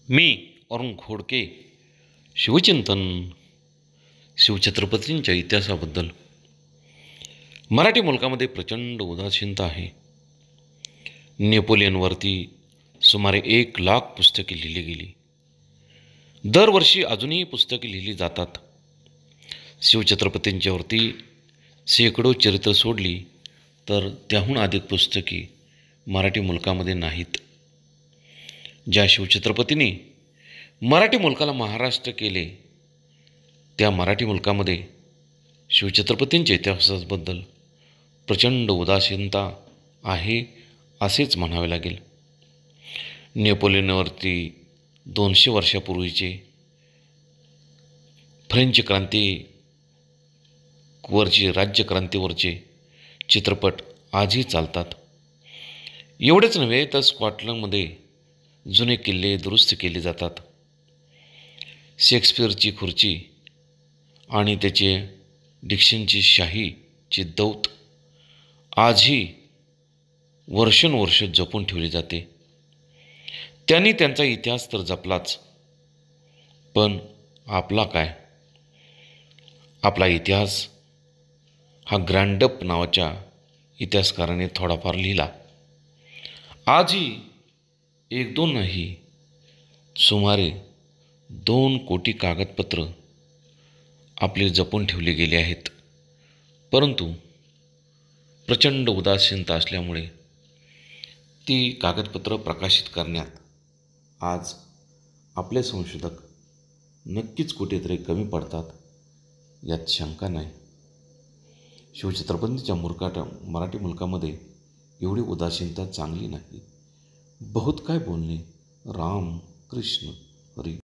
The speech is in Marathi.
मी अरुण खोडके. शिवचिंतन. शिवछत्रपतींच्या इतिहासाबद्दल. मराठी मुलकामध्ये प्रचंड उदासीनता आहे. नेपोलियनवरती सुमारे 1,00,000 पुस्तके लिहिली गेली. दरवर्षी अजूनही पुस्तके लिहिली जातात. शिवछत्रपतींच्यावरती शेकडो चरित्र सोडली तर त्याहून अधिक पुस्तके मराठी मुलकामध्ये नाहीत. ज्या शिवछत्रपतींनी मराठी मुलकाला महाराष्ट्र केले, त्या मराठी मुलकामध्ये शिवछत्रपतींच्या इतिहासाबद्दल प्रचंड उदासीनता आहे असेच म्हणावे लागेल. नेपोलियनवरती 200 वर्षापूर्वीचे फ्रेंच क्रांतीवरचे राज्यक्रांतीवरचे चित्रपट आजही चालतात. एवढेच नव्हे तर स्कॉटलंडमध्ये जुने किल्ले दुरुस्त केले जातात. शेक्सपियरची खुर्ची आणि त्याचे डिक्शनची शाहीची दौत आजही वर्षानुवर्ष जपून ठेवली जाते. त्यांनी त्यांचा इतिहास तर जपलाच, पण आपला काय? आपला इतिहास हा ग्रँडप नावाच्या इतिहासकाराने थोडाफार लिहिला. आजही 1-2 नाही, सुमारे 2 कोटी कागदपत्र आपले जपून ठेवले गेले आहेत. परंतु प्रचंड उदासीनता असल्यामुळे ती कागदपत्र प्रकाशित करण्यात आज आपले संशोधक नक्कीच कुठेतरी कमी पडतात, यात शंका नाही. शिवछत्रपतींच्या मराठी मुलकामध्ये एवढी उदासीनता चांगली नाही. बहुत काय बोलणे. राम कृष्ण हरी.